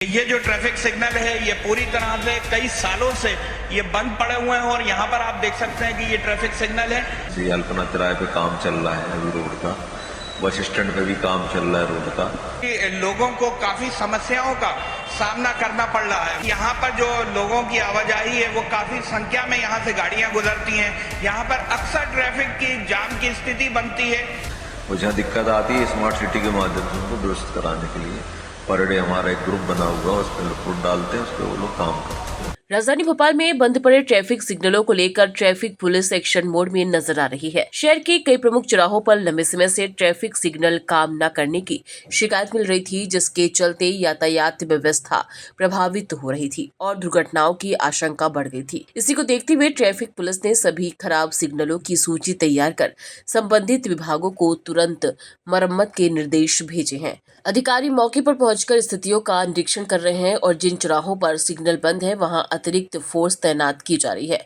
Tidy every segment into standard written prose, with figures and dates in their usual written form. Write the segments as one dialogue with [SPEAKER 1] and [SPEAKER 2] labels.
[SPEAKER 1] ये जो traffic signal है ये पूरी तरह से कई सालों से ये बंद पड़े हुए हैं और यहाँ पर आप देख सकते हैं कि ये ट्रैफिक सिग्नल है।
[SPEAKER 2] अल्पना तिराहे पे काम चल रहा है अभी रोड का, बस स्टैंड पे भी काम चल रहा है रोड का।
[SPEAKER 1] लोगों को काफी समस्याओं का सामना करना पड़ रहा है। यहाँ पर जो लोगों की आवाजाही है वो काफी संख्या में यहाँ से गाड़ियां गुजरती हैं। यहाँ पर अक्सर ट्रैफिक की जाम की स्थिति बनती है
[SPEAKER 2] और जहाँ दिक्कत आती है स्मार्ट सिटी के माध्यम से उनको दुरुस्त कराने के लिए पर डे हमारा एक ग्रुप बना हुआ है, उस पर रिपोर्ट डालते हैं, उस पर वो लोग काम करते हैं।
[SPEAKER 3] राजधानी भोपाल में बंद पड़े ट्रैफिक सिग्नलों को लेकर ट्रैफिक पुलिस एक्शन मोड में नजर आ रही है। शहर के कई प्रमुख चौराहों पर लंबे समय से ट्रैफिक सिग्नल काम न करने की शिकायत मिल रही थी, जिसके चलते यातायात व्यवस्था प्रभावित हो रही थी और दुर्घटनाओं की आशंका बढ़ गई थी। इसी को देखते हुए ट्रैफिक पुलिस ने सभी खराब सिग्नलों की सूची तैयार कर संबंधित विभागों को तुरंत मरम्मत के निर्देश भेजे हैं। अधिकारी मौके पर पहुंचकर स्थितियों का निरीक्षण कर रहे हैं और जिन चौराहों पर सिग्नल बंद है वहां अतिरिक्त फोर्स तैनात की जा रही है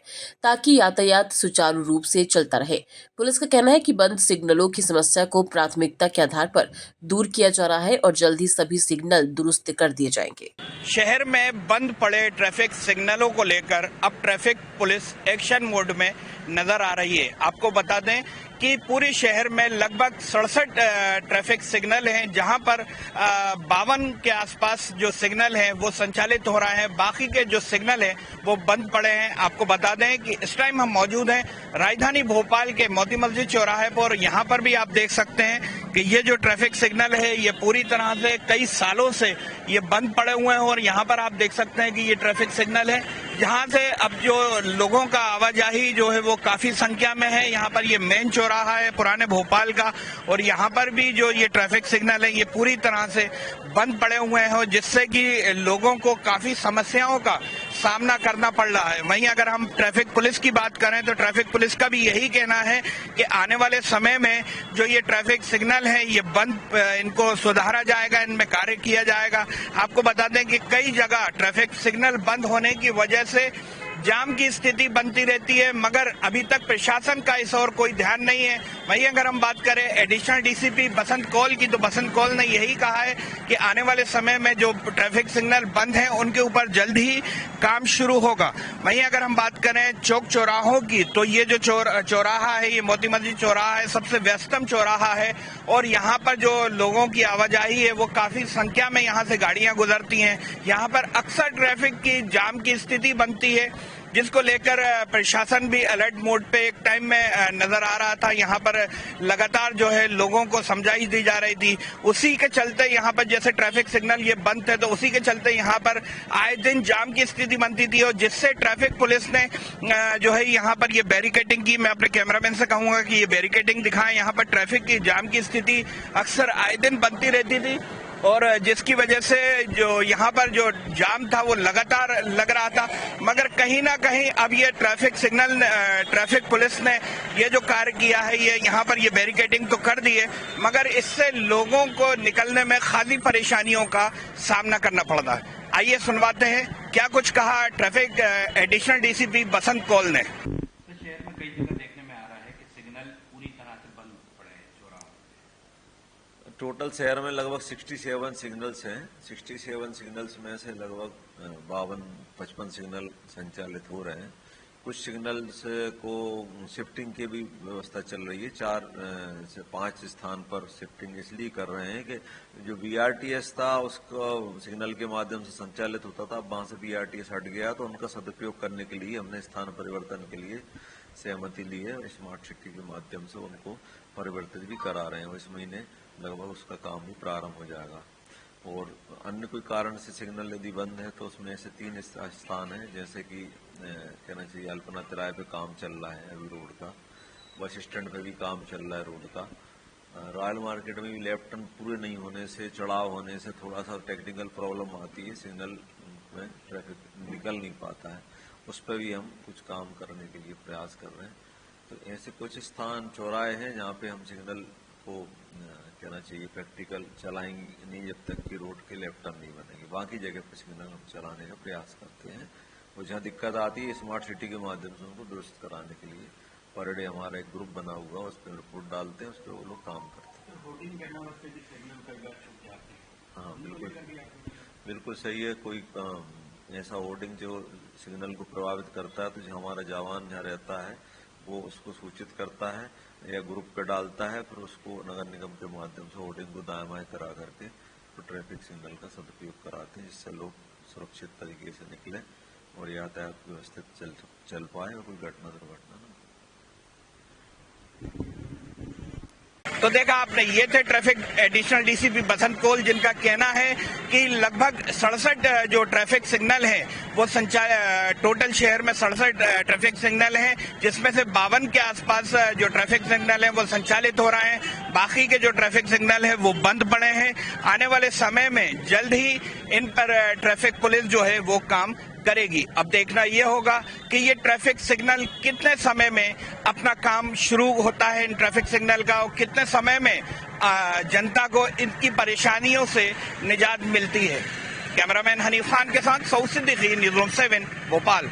[SPEAKER 3] ताकि यातायात सुचारू रूप से चलता रहे। पुलिस का कहना है कि बंद सिग्नलों की समस्या को प्राथमिकता के आधार पर दूर किया जा रहा है और जल्द ही सभी सिग्नल दुरुस्त कर दिए जाएंगे।
[SPEAKER 1] शहर में बंद पड़े ट्रैफिक सिग्नलों को लेकर अब ट्रैफिक पुलिस एक्शन मोड में नजर आ रही है। आपको बता दें कि पूरे शहर में लगभग 67 ट्रैफिक सिग्नल हैं, जहां पर 52 के आसपास जो सिग्नल हैं वो संचालित हो रहे हैं। बाकी के जो सिग्नल हैं वो बंद पड़े हैं। आपको बता दें कि इस टाइम हम मौजूद हैं राजधानी भोपाल के मोती मस्जिद चौराहे पर। यहाँ पर भी आप देख सकते हैं कि ये जो ट्रैफिक सिग्नल है ये पूरी तरह से कई सालों से ये बंद पड़े हुए हैं और यहाँ पर आप देख सकते हैं कि ये ट्रैफिक सिग्नल है जहाँ से अब जो लोगों का आवाजाही जो है वो काफी संख्या में है। यहाँ पर ये मेन चौराहा है पुराने भोपाल का और यहाँ पर भी जो ये ट्रैफिक सिग्नल है ये पूरी तरह से बंद पड़े हुए हैं और जिससे कि लोगों को काफी समस्याओं का सामना करना पड़ रहा है। वहीं अगर हम ट्रैफिक पुलिस की बात करें तो ट्रैफिक पुलिस का भी यही कहना है कि आने वाले समय में जो ये ट्रैफिक सिग्नल है ये बंद, इनको सुधारा जाएगा, इनमें कार्य किया जाएगा। आपको बता दें कि कई जगह ट्रैफिक सिग्नल बंद होने की वजह से जाम की स्थिति बनती रहती है, मगर अभी तक प्रशासन का इस ओर कोई ध्यान नहीं है। वहीं अगर हम बात करें एडिशनल डीसीपी बसंत कौल की तो बसंत कौल ने यही कहा है कि आने वाले समय में जो ट्रैफिक सिग्नल बंद हैं उनके ऊपर जल्द ही काम शुरू होगा। वहीं अगर हम बात करें चौक चौराहों की तो ये जो चौराहा है ये मोती मस्जिद चौराहा है, सबसे व्यस्तम चौराहा है और यहाँ पर जो लोगों की आवाजाही है वो काफी संख्या में यहाँ से गाड़ियां गुजरती हैं। यहाँ पर अक्सर ट्रैफिक की जाम की स्थिति बनती है, जिसको लेकर प्रशासन भी अलर्ट मोड पे एक टाइम में नजर आ रहा था। यहाँ पर लगातार जो है लोगों को समझाइश दी जा रही थी। उसी के चलते यहाँ पर जैसे ट्रैफिक सिग्नल ये बंद थे तो उसी के चलते यहाँ पर आए दिन जाम की स्थिति बनती थी और जिससे ट्रैफिक पुलिस ने जो है यहाँ पर ये बैरिकेडिंग की। मैं अपने कैमरामैन से कहूंगा कि ये बैरिकेडिंग दिखाएं। यहाँ पर ट्रैफिक की जाम की स्थिति अक्सर आए दिन बनती रहती थी और जिसकी वजह से जो यहाँ पर जो जाम था वो लगातार लग रहा था, मगर कहीं ना कहीं अब ये ट्रैफिक सिग्नल ट्रैफिक पुलिस ने ये जो कार्य किया है ये यहाँ पर ये बैरिकेडिंग तो कर दी है, मगर इससे लोगों को निकलने में खासी परेशानियों का सामना करना पड़ रहा है। आइए सुनवाते हैं क्या कुछ कहा ट्रैफिक एडिशनल डीसीपी बसंत कौल ने।
[SPEAKER 4] शहर में कई जगह देखने में आ रहा है कि सिग्नल पूरी तरह से बंद पड़े हैं चौराहों।
[SPEAKER 2] टोटल शहर में लगभग 67 सिग्नल्स हैं। 67 सिग्नल्स में से लगभग 52-55 सिग्नल संचालित हो रहे हैं। कुछ सिग्नल्स को शिफ्टिंग की भी व्यवस्था चल रही है। 4 से 5 स्थान पर शिफ्टिंग इसलिए कर रहे हैं कि जो बीआरटीएस था उसको सिग्नल के माध्यम से संचालित होता था, अब वहां से बीआरटीएस हट गया तो उनका सदुपयोग करने के लिए हमने स्थान परिवर्तन के लिए सहमति ली है। स्मार्ट सिटी के माध्यम से उनको परिवर्तित भी करा रहे हैं। इस महीने लगभग उसका काम भी प्रारंभ हो जाएगा और अन्य कोई कारण से सिग्नल यदि बंद है तो उसमें से 3 स्थान है, जैसे कि कहना चाहिए अल्पना तिराहे पे काम चल रहा है अभी रोड का, बस स्टैंड पे भी काम चल रहा है रोड का, रॉयल मार्केट में भी लेफ्ट टर्न पूरे नहीं होने से, चढ़ाव होने से थोड़ा सा टेक्निकल प्रॉब्लम आती है, सिग्नल में ट्रैफिक निकल नहीं पाता है, उस पर भी हम कुछ काम करने के लिए प्रयास कर रहे हैं। तो ऐसे कुछ स्थान चौराहे हैं जहाँ पे हम सिग्नल को कहना चाहिए प्रैक्टिकल चलाएंगे नहीं जब तक कि रोड के लेफ्ट टर्न नहीं बनेंगे। बाकी जगह पर सिग्नल हम चलाने का प्रयास करते हैं और जहाँ दिक्कत आती है स्मार्ट सिटी के माध्यम से उनको दुरुस्त कराने के लिए पर डे हमारा एक ग्रुप बना हुआ है, उस पर रिपोर्ट डालते हैं, उस पर वो लोग काम करते हैं।
[SPEAKER 4] तो 14 के नंबर से भी सिग्नल कई बार छूट जाते हैं।
[SPEAKER 2] हाँ बिल्कुल। बिल्कुल सही है। कोई ऐसा होर्डिंग जो सिग्नल को प्रभावित करता है तो जो हमारा जवान जहाँ रहता है वो उसको सूचित करता है या ग्रुप पे डालता है, फिर उसको नगर निगम के माध्यम से होर्डिंग को दाएं बाएं करा करके तो ट्रैफिक सिग्नल का सदुपयोग कराते हैं, जिससे लोग सुरक्षित तरीके से निकले और यातायात व्यवस्थित चल पाए और कोई घटना दुर्घटना न हो।
[SPEAKER 1] तो देखा आपने, ये थे ट्रैफिक एडिशनल डीसीपी बसंत कोल, जिनका कहना है कि लगभग 67 जो ट्रैफिक सिग्नल हैं वो टोटल शहर में 67 ट्रैफिक सिग्नल हैं, जिसमें से 52 के आसपास जो ट्रैफिक सिग्नल हैं वो संचालित हो रहे हैं। बाकी के जो ट्रैफिक सिग्नल हैं वो बंद पड़े हैं। आने वाले समय में जल्द ही इन पर ट्रैफिक पुलिस जो है वो काम करेगी। अब देखना यह होगा कि ये ट्रैफिक सिग्नल कितने समय में अपना काम शुरू होता है इन ट्रैफिक सिग्नल का, और कितने समय में जनता को इनकी परेशानियों से निजात मिलती है। कैमरामैन हनीफ खान के साथ सऊद सिद्दीकी, न्यूज़ रूम 7, भोपाल।